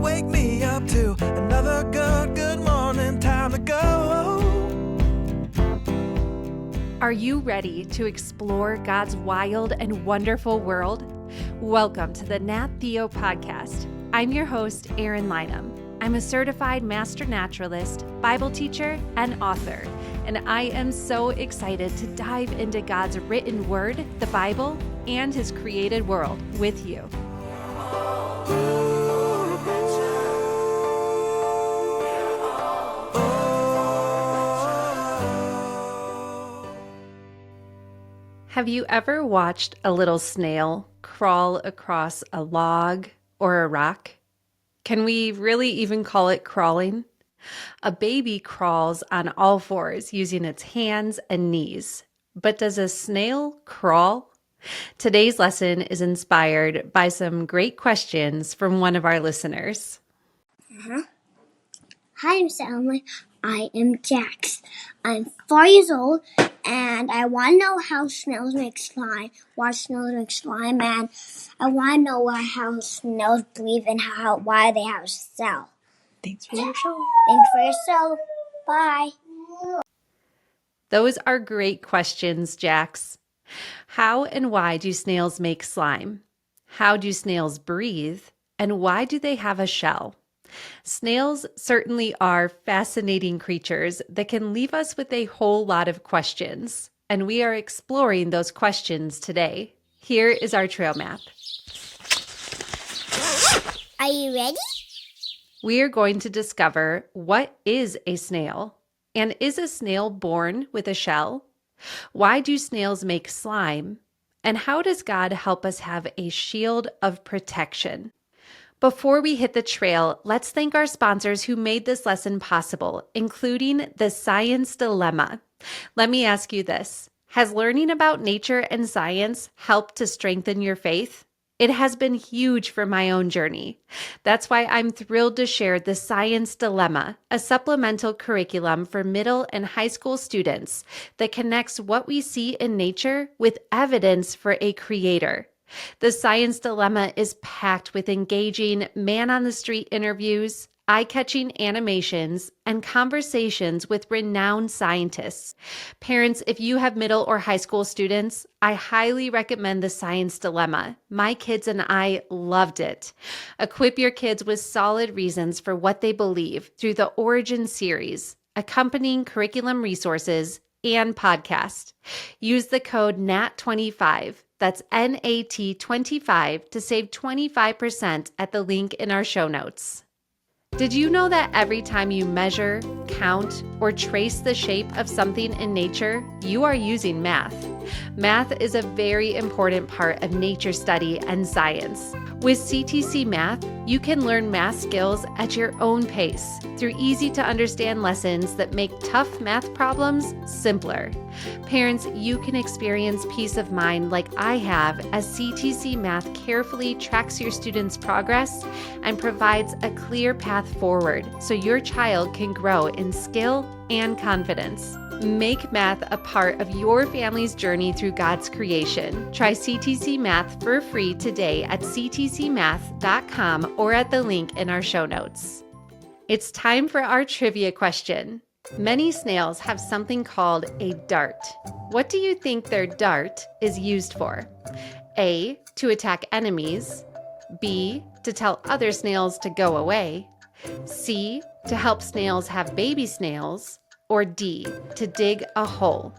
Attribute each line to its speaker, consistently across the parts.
Speaker 1: wake me up to another good morning. Time to go.
Speaker 2: Are you ready to explore God's wild and wonderful world? Welcome to the Nat Theo podcast. I'm your host, Eryn. I'm a certified master naturalist, Bible teacher, and author, and I am so excited to dive into God's written word, the Bible, and his created world with you. Have you ever watched a little snail crawl across a log or a rock? Can we really even call it crawling? A baby crawls on all fours using its hands and knees. But does a snail crawl? Today's lesson is inspired by some great questions from one of our listeners.
Speaker 3: Hi, Mr. Elmer. I am Jax. I'm 4 years old, and I want to know how snails make slime, why snails make slime, and I want to know how snails breathe and why they have a cell.
Speaker 4: Thanks for your show.
Speaker 3: Thanks for your show. Bye.
Speaker 2: Those are great questions, Jax. How and why do snails make slime? How do snails breathe? And why do they have a shell? Snails certainly are fascinating creatures that can leave us with a whole lot of questions, and we are exploring those questions today. Here is our trail map.
Speaker 3: Are you ready?
Speaker 2: We are going to discover what is a snail, and is a snail born with a shell? Why do snails make slime? And how does God help us have a shield of protection? Before we hit the trail, let's thank our sponsors who made this lesson possible, including the Science Dilemma. Let me ask you this. Has learning about nature and science helped to strengthen your faith? It has been huge for my own journey. That's why I'm thrilled to share the Science Dilemma, a supplemental curriculum for middle and high school students that connects what we see in nature with evidence for a creator. The Science Dilemma is packed with engaging man-on-the-street interviews, eye-catching animations, and conversations with renowned scientists. Parents, if you have middle or high school students, I highly recommend the Science Dilemma. My kids and I loved it. Equip your kids with solid reasons for what they believe through the Origin series, accompanying curriculum resources, and podcast. Use the code NAT25. That's NAT25 to save 25% at the link in our show notes. Did you know that every time you measure, count, or trace the shape of something in nature, you are using math? Math is a very important part of nature study and science. With CTC Math, you can learn math skills at your own pace through easy-to-understand lessons that make tough math problems simpler. Parents, you can experience peace of mind like I have as CTC Math carefully tracks your students' progress and provides a clear path forward so your child can grow in skill and confidence. Make math a part of your family's journey through God's creation. Try CTC Math for free today at ctcmath.com or at the link in our show notes. It's time for our trivia question. Many snails have something called a dart. What do you think their dart is used for? A, to attack enemies. B, to tell other snails to go away. C, to help snails have baby snails. Or D, to dig a hole.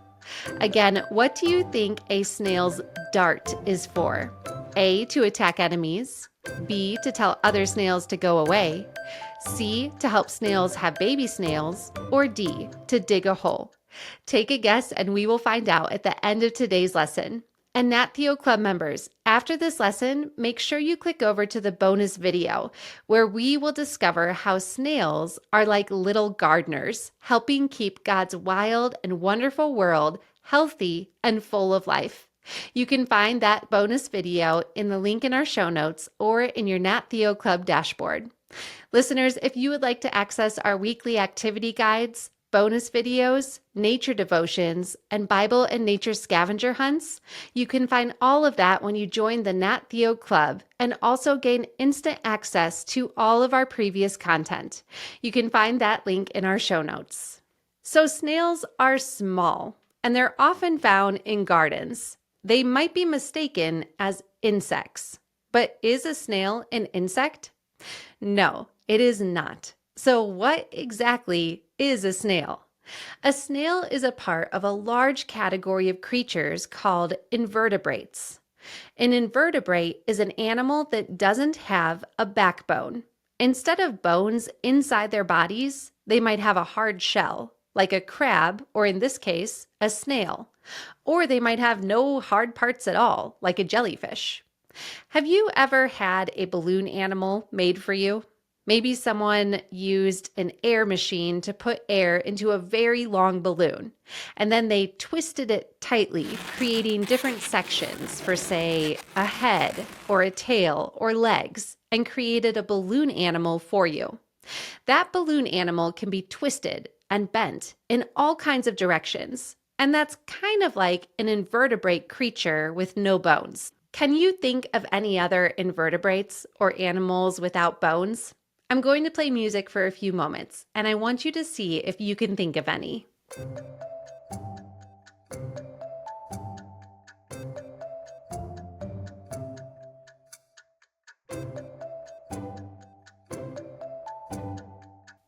Speaker 2: Again, what do you think a snail's dart is for? A, to attack enemies. B, to tell other snails to go away. C, to help snails have baby snails. Or D, to dig a hole. Take a guess and we will find out at the end of today's lesson. And Nat Theo Club members, after this lesson, make sure you click over to the bonus video where we will discover how snails are like little gardeners, helping keep God's wild and wonderful world healthy and full of life. You can find that bonus video in the link in our show notes or in your Nat Theo Club dashboard. Listeners, if you would like to access our weekly activity guides, bonus videos, nature devotions, and Bible and nature scavenger hunts. You can find all of that when you join the Nat Theo Club and also gain instant access to all of our previous content. You can find that link in our show notes. So snails are small, and they're often found in gardens. They might be mistaken as insects. But is a snail an insect? No, it is not. So what exactly is a snail? A snail is a part of a large category of creatures called invertebrates. An invertebrate is an animal that doesn't have a backbone. Instead of bones inside their bodies, they might have a hard shell, like a crab, or in this case, a snail. Or they might have no hard parts at all, like a jellyfish. Have you ever had a balloon animal made for you? Maybe someone used an air machine to put air into a very long balloon, and then they twisted it tightly, creating different sections for, say, a head or a tail or legs, and created a balloon animal for you. That balloon animal can be twisted and bent in all kinds of directions, and that's kind of like an invertebrate creature with no bones. Can you think of any other invertebrates or animals without bones? I'm going to play music for a few moments, and I want you to see if you can think of any.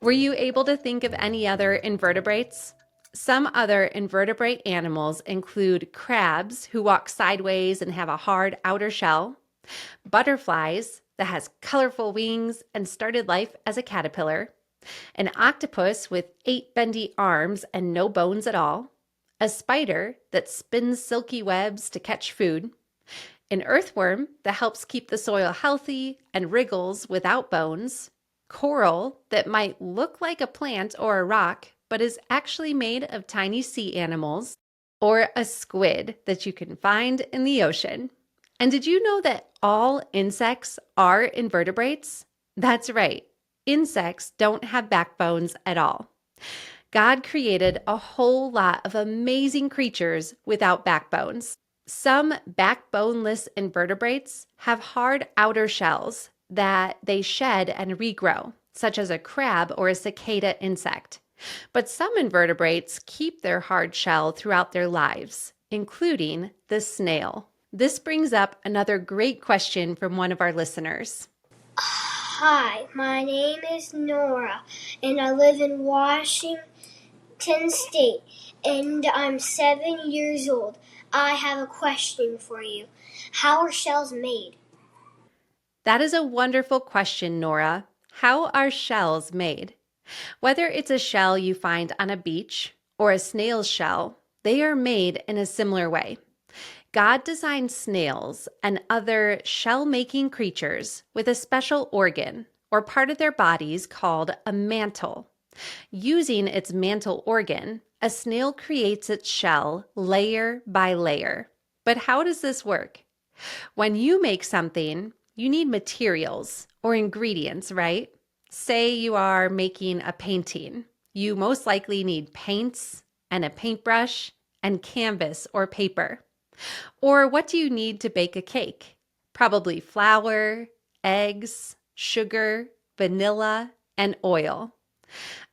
Speaker 2: Were you able to think of any other invertebrates? Some other invertebrate animals include crabs who walk sideways and have a hard outer shell, butterflies that has colorful wings and started life as a caterpillar, an octopus with 8 bendy arms and no bones at all, a spider that spins silky webs to catch food, an earthworm that helps keep the soil healthy and wriggles without bones, coral that might look like a plant or a rock but is actually made of tiny sea animals, or a squid that you can find in the ocean. And did you know that all insects are invertebrates? That's right. Insects don't have backbones at all. God created a whole lot of amazing creatures without backbones. Some backboneless invertebrates have hard outer shells that they shed and regrow, such as a crab or a cicada insect. But some invertebrates keep their hard shell throughout their lives, including the snail. This brings up another great question from one of our listeners.
Speaker 3: Hi, my name is Nora, and I live in Washington State, and I'm 7 years old. I have a question for you. How are shells made?
Speaker 2: That is a wonderful question, Nora. How are shells made? Whether it's a shell you find on a beach or a snail's shell, they are made in a similar way. God designed snails and other shell-making creatures with a special organ or part of their bodies called a mantle. Using its mantle organ, a snail creates its shell layer by layer. But how does this work? When you make something, you need materials or ingredients, right? Say you are making a painting. You most likely need paints and a paintbrush and canvas or paper. Or what do you need to bake a cake? Probably flour, eggs, sugar, vanilla, and oil.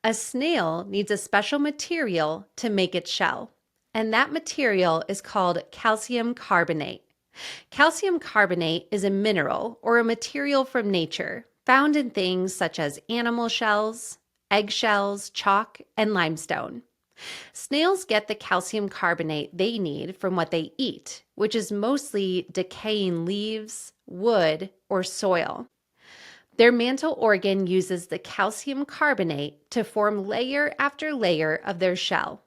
Speaker 2: A snail needs a special material to make its shell, and that material is called calcium carbonate. Calcium carbonate is a mineral or a material from nature found in things such as animal shells, eggshells, chalk, and limestone. Snails get the calcium carbonate they need from what they eat, which is mostly decaying leaves, wood, or soil. Their mantle organ uses the calcium carbonate to form layer after layer of their shell.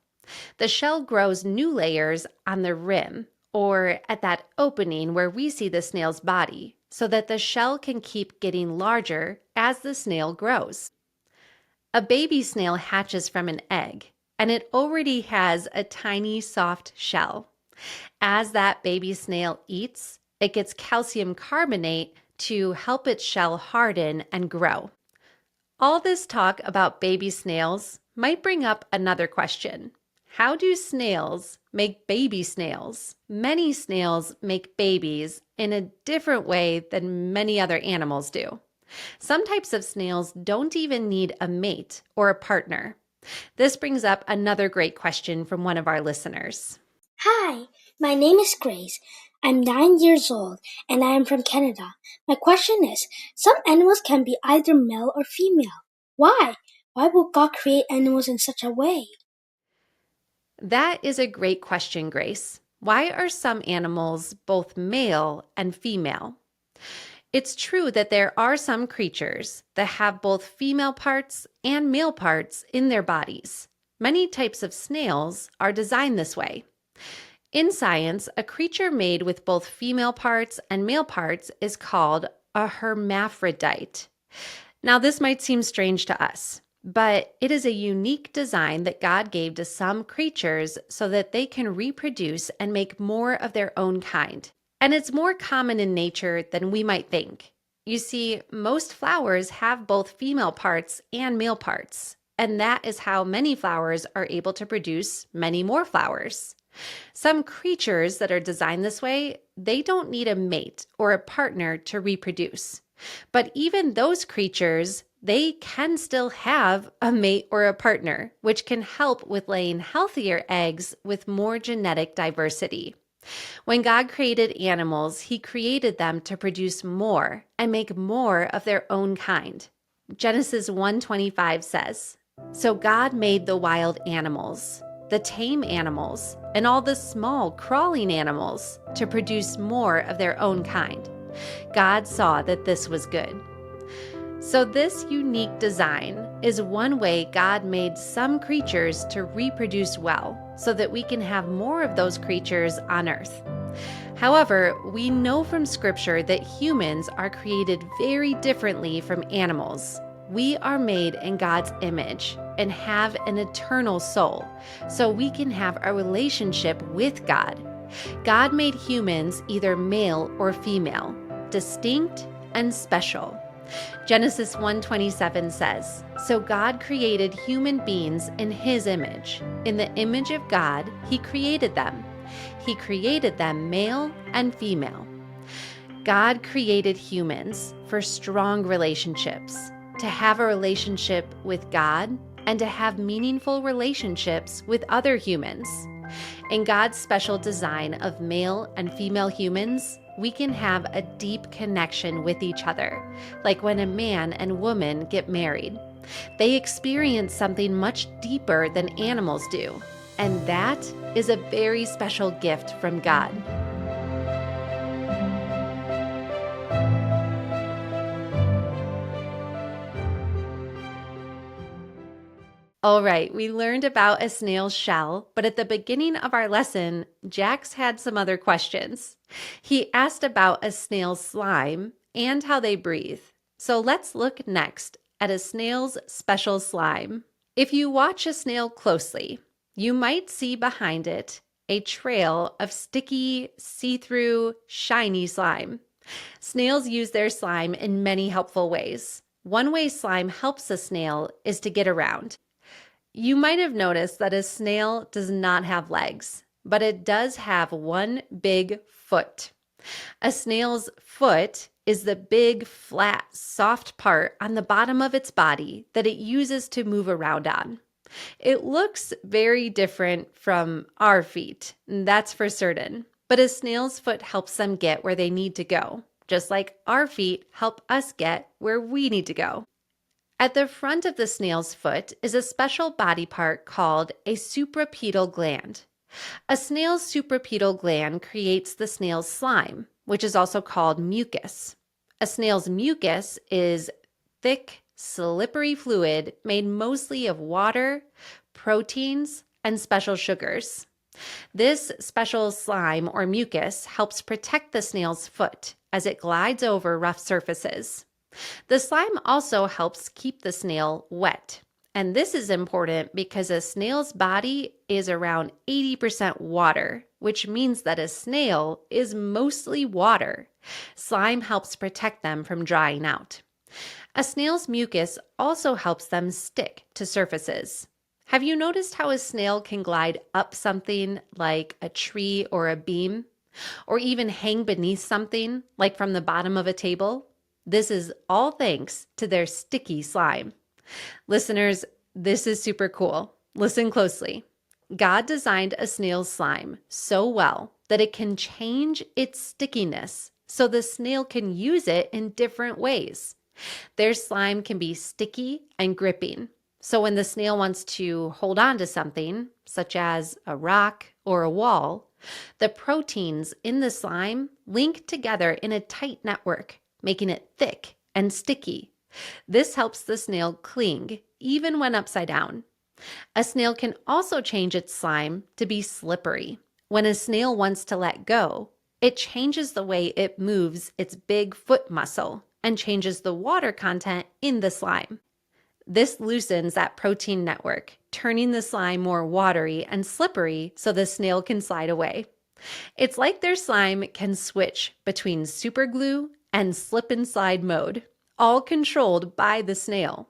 Speaker 2: The shell grows new layers on the rim, or at that opening where we see the snail's body, so that the shell can keep getting larger as the snail grows. A baby snail hatches from an egg, and it already has a tiny soft shell. As that baby snail eats, it gets calcium carbonate to help its shell harden and grow. All this talk about baby snails might bring up another question. How do snails make baby snails? Many snails make babies in a different way than many other animals do. Some types of snails don't even need a mate or a partner. This brings up another great question from one of our listeners.
Speaker 4: Hi, my name is Grace. I'm 9 years old and I am from Canada. My question is, some animals can be either male or female. Why? Why would God create animals in such a way?
Speaker 2: That is a great question, Grace. Why are some animals both male and female? It's true that there are some creatures that have both female parts and male parts in their bodies. Many types of snails are designed this way. In science, a creature made with both female parts and male parts is called a hermaphrodite. Now, this might seem strange to us, but it is a unique design that God gave to some creatures so that they can reproduce and make more of their own kind. And it's more common in nature than we might think. You see, most flowers have both female parts and male parts, and that is how many flowers are able to produce many more flowers. Some creatures that are designed this way, they don't need a mate or a partner to reproduce. But even those creatures, they can still have a mate or a partner, which can help with laying healthier eggs with more genetic diversity. When God created animals, He created them to produce more and make more of their own kind. Genesis 1:25 says, "So God made the wild animals, the tame animals, and all the small crawling animals to produce more of their own kind. God saw that this was good." So this unique design is one way God made some creatures to reproduce well, so that we can have more of those creatures on earth. However, we know from Scripture that humans are created very differently from animals. We are made in God's image and have an eternal soul, so we can have a relationship with God. God made humans either male or female, distinct and special. Genesis 1:27 says, "So God created human beings in His image. In the image of God, He created them. He created them male and female." God created humans for strong relationships, to have a relationship with God and to have meaningful relationships with other humans. In God's special design of male and female humans, we can have a deep connection with each other, like when a man and woman get married. They experience something much deeper than animals do, and that is a very special gift from God. All right, we learned about a snail's shell, but at the beginning of our lesson, Jax had some other questions. He asked about a snail's slime and how they breathe. So let's look next at a snail's special slime. If you watch a snail closely, you might see behind it a trail of sticky, see-through, shiny slime. Snails use their slime in many helpful ways. One way slime helps a snail is to get around. You might have noticed that a snail does not have legs, but it does have one big foot. A snail's foot is the big, flat, soft part on the bottom of its body that it uses to move around on. It looks very different from our feet, that's for certain, but a snail's foot helps them get where they need to go, just like our feet help us get where we need to go. At the front of the snail's foot is a special body part called a suprapedal gland. A snail's suprapedal gland creates the snail's slime, which is also called mucus. A snail's mucus is thick, slippery fluid made mostly of water, proteins, and special sugars. This special slime or mucus helps protect the snail's foot as it glides over rough surfaces. The slime also helps keep the snail wet. And this is important because a snail's body is around 80% water, which means that a snail is mostly water. Slime helps protect them from drying out. A snail's mucus also helps them stick to surfaces. Have you noticed how a snail can glide up something like a tree or a beam, or even hang beneath something like from the bottom of a table? This is all thanks to their sticky slime. Listeners, this is super cool. Listen closely. God designed a snail's slime so well that it can change its stickiness so the snail can use it in different ways. Their slime can be sticky and gripping. So when the snail wants to hold on to something, such as a rock or a wall, the proteins in the slime link together in a tight network, making it thick and sticky. This helps the snail cling even when upside down. A snail can also change its slime to be slippery. When a snail wants to let go, it changes the way it moves its big foot muscle and changes the water content in the slime. This loosens that protein network, turning the slime more watery and slippery so the snail can slide away. It's like their slime can switch between super glue and slip and slide mode, all controlled by the snail.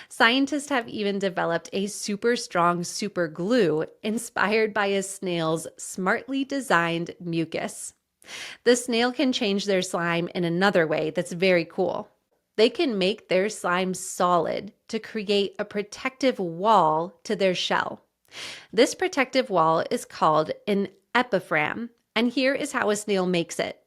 Speaker 2: Scientists have even developed a super strong super glue inspired by a snail's smartly designed mucus. The snail can change their slime in another way that's very cool. They can make their slime solid to create a protective wall to their shell. This protective wall is called an epiphragm, and here is how a snail makes it.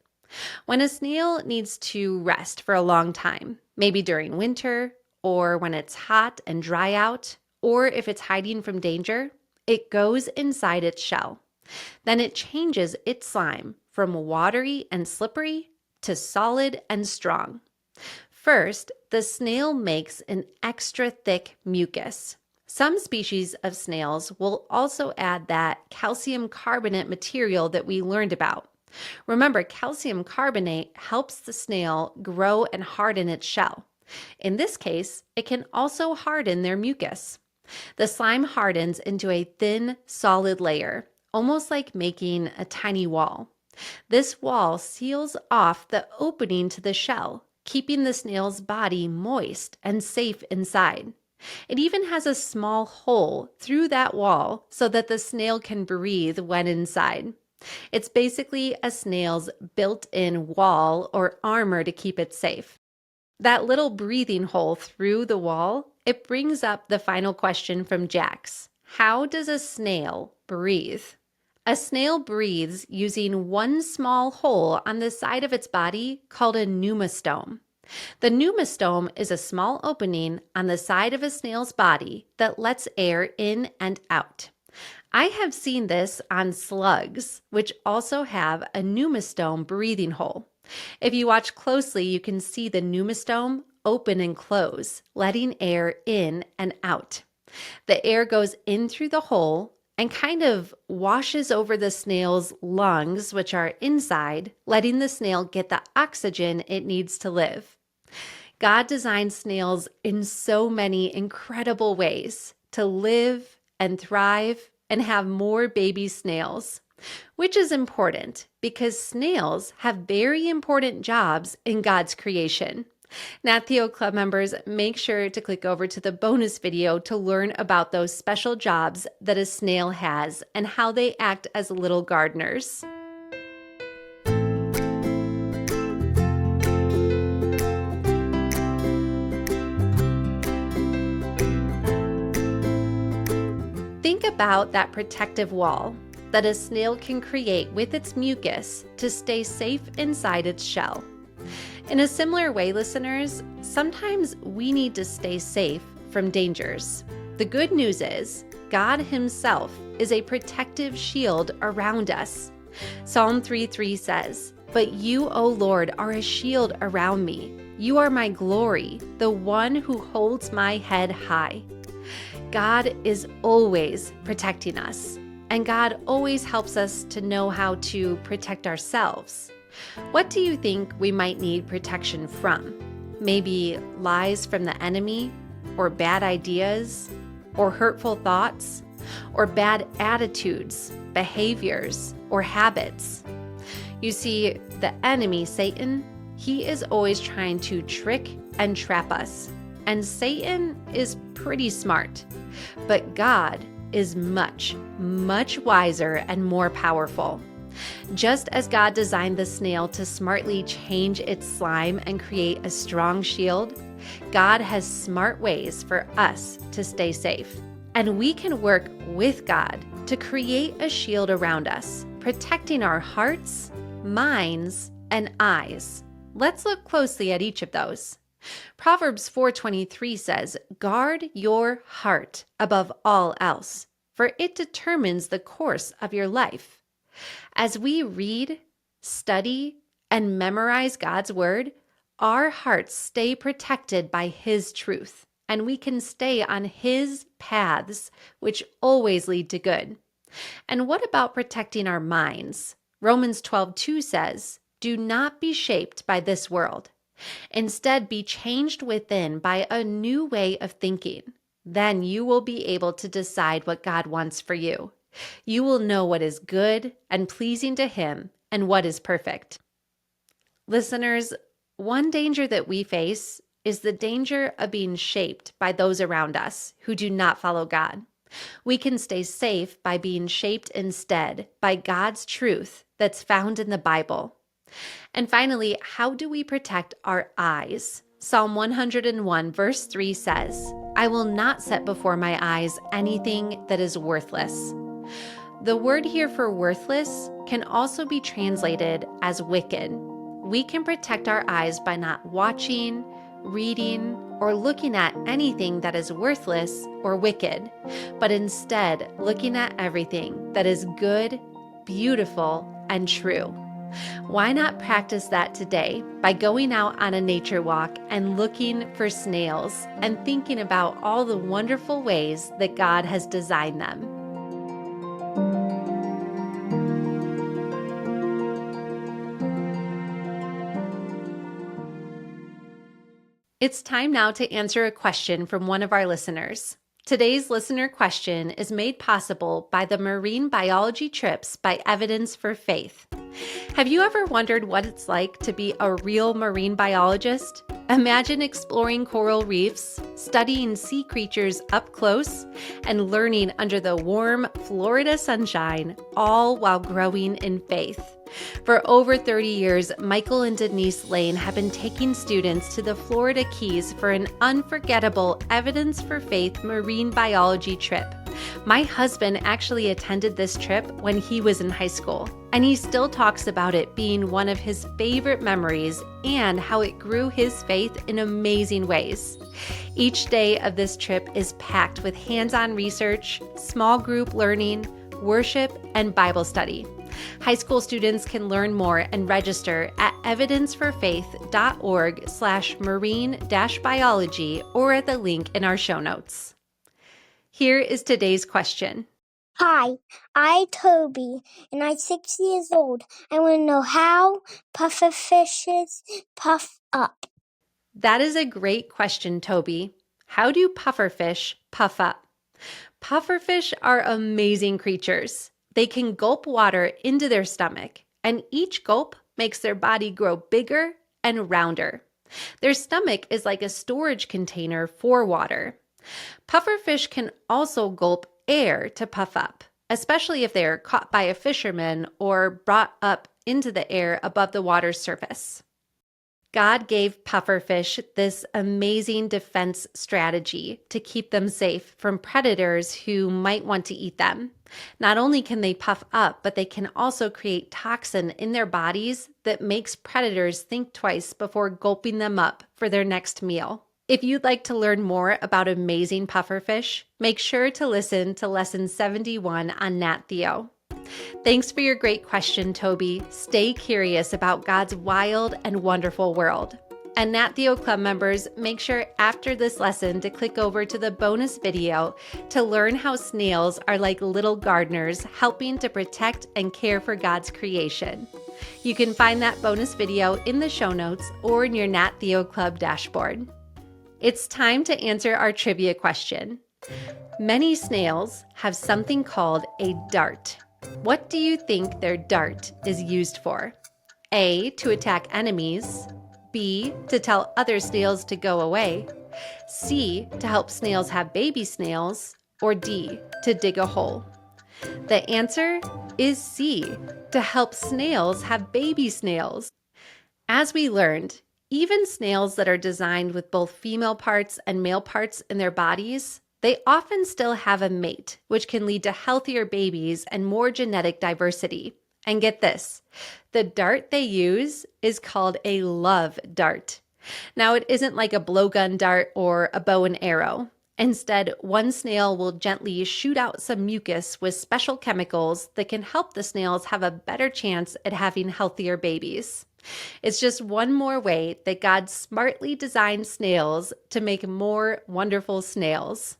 Speaker 2: When a snail needs to rest for a long time, maybe during winter, or when it's hot and dry out, or if it's hiding from danger, it goes inside its shell. Then it changes its slime from watery and slippery to solid and strong. First, the snail makes an extra thick mucus. Some species of snails will also add that calcium carbonate material that we learned about. Remember, calcium carbonate helps the snail grow and harden its shell. In this case, it can also harden their mucus. The slime hardens into a thin, solid layer, almost like making a tiny wall. This wall seals off the opening to the shell, keeping the snail's body moist and safe inside. It even has a small hole through that wall so that the snail can breathe when inside. It's basically a snail's built-in wall or armor to keep it safe. That little breathing hole through the wall, it brings up the final question from Jax. How does a snail breathe? A snail breathes using one small hole on the side of its body called a pneumostome. The pneumostome is a small opening on the side of a snail's body that lets air in and out. I have seen this on slugs, which also have a pneumostome breathing hole. If you watch closely, you can see the pneumostome open and close, letting air in and out. The air goes in through the hole and kind of washes over the snail's lungs, which are inside, letting the snail get the oxygen it needs to live. God designed snails in so many incredible ways to live and thrive and have more baby snails, which is important because snails have very important jobs in God's creation. Nat Theo Club members, make sure to click over to the bonus video to learn about those special jobs that a snail has and how they act as little gardeners. Think about that protective wall that a snail can create with its mucus to stay safe inside its shell. In a similar way, listeners, sometimes we need to stay safe from dangers. The good news is God Himself is a protective shield around us. Psalm 3:3 says, "But you, O Lord, are a shield around me. You are my glory, the one who holds my head high." God is always protecting us, and God always helps us to know how to protect ourselves. What do you think we might need protection from? Maybe lies from the enemy, or bad ideas, or hurtful thoughts, or bad attitudes, behaviors, or habits. You see, the enemy, Satan, he is always trying to trick and trap us. and Satan is pretty smart. But God is much, much wiser and more powerful. Just as God designed the snail to smartly change its slime and create a strong shield, God has smart ways for us to stay safe. And we can work with God to create a shield around us, protecting our hearts, minds, and eyes. Let's look closely at each of those. Proverbs 4:23 says, "Guard your heart above all else, for it determines the course of your life." As we read, study, and memorize God's word, our hearts stay protected by His truth, and we can stay on His paths, which always lead to good. And what about protecting our minds? Romans 12:2 says, "Do not be shaped by this world. Instead, be changed within by a new way of thinking. Then you will be able to decide what God wants for you. You will know what is good and pleasing to Him and what is perfect." Listeners, one danger that we face is the danger of being shaped by those around us who do not follow God. We can stay safe by being shaped instead by God's truth that's found in the Bible. And finally, how do we protect our eyes? Psalm 101 verse 3 says, "I will not set before my eyes anything that is worthless." The word here for worthless can also be translated as wicked. We can protect our eyes by not watching, reading, or looking at anything that is worthless or wicked, but instead looking at everything that is good, beautiful, and true. Why not practice that today by going out on a nature walk and looking for snails and thinking about all the wonderful ways that God has designed them? It's time now to answer a question from one of our listeners. Today's listener question is made possible by the Marine Biology Trips by Evidence for Faith. Have you ever wondered what it's like to be a real marine biologist? Imagine exploring coral reefs, studying sea creatures up close, and learning under the warm Florida sunshine, all while growing in faith. For over 30 years, Michael and Denise Lane have been taking students to the Florida Keys for an unforgettable Evidence for Faith marine biology trip. My husband actually attended this trip when he was in high school, and he still talks about it being one of his favorite memories and how it grew his faith in amazing ways. Each day of this trip is packed with hands-on research, small group learning, worship, and Bible study. High school students can learn more and register at evidenceforfaith.org/marine-biology or at the link in our show notes. Here is today's question.
Speaker 3: Hi, I'm Toby, and I'm 6 years old. I want to know how pufferfishes puff up.
Speaker 2: That is a great question, Toby. How do pufferfish puff up? Pufferfish are amazing creatures. They can gulp water into their stomach, and each gulp makes their body grow bigger and rounder. Their stomach is like a storage container for water. Pufferfish can also gulp air to puff up, especially if they are caught by a fisherman or brought up into the air above the water's surface. God gave pufferfish this amazing defense strategy to keep them safe from predators who might want to eat them. Not only can they puff up, but they can also create toxin in their bodies that makes predators think twice before gulping them up for their next meal. If you'd like to learn more about amazing pufferfish, make sure to listen to Lesson 71 on Nat Theo. Thanks for your great question, Toby. Stay curious about God's wild and wonderful world. And Nat Theo Club members, make sure after this lesson to click over to the bonus video to learn how snails are like little gardeners helping to protect and care for God's creation. You can find that bonus video in the show notes or in your Nat Theo Club dashboard. It's time to answer our trivia question. Many snails have something called a dart. What do you think their dart is used for? A, to attack enemies. B, to tell other snails to go away. C, to help snails have baby snails, or D, to dig a hole? The answer is C, to help snails have baby snails. As we learned, even snails that are designed with both female parts and male parts in their bodies, they often still have a mate, which can lead to healthier babies and more genetic diversity. And get this, the dart they use is called a love dart. Now, it isn't like a blowgun dart or a bow and arrow. Instead, one snail will gently shoot out some mucus with special chemicals that can help the snails have a better chance at having healthier babies. It's just one more way that God smartly designed snails to make more wonderful snails.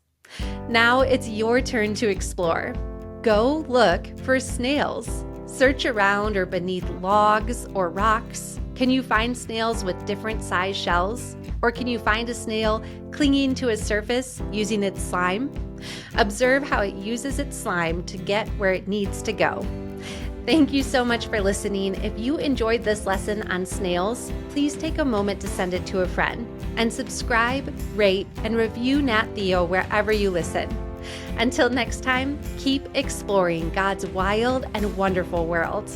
Speaker 2: Now it's your turn to explore. Go look for snails. Search around or beneath logs or rocks. Can you find snails with different size shells? Or can you find a snail clinging to a surface using its slime? Observe how it uses its slime to get where it needs to go. Thank you so much for listening. If you enjoyed this lesson on snails, please take a moment to send it to a friend. And subscribe, rate, and review Nat Theo wherever you listen. Until next time, keep exploring God's wild and wonderful world.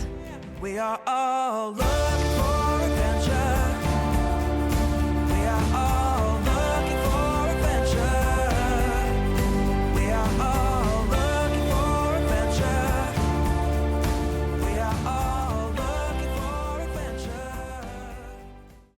Speaker 1: We are all loved.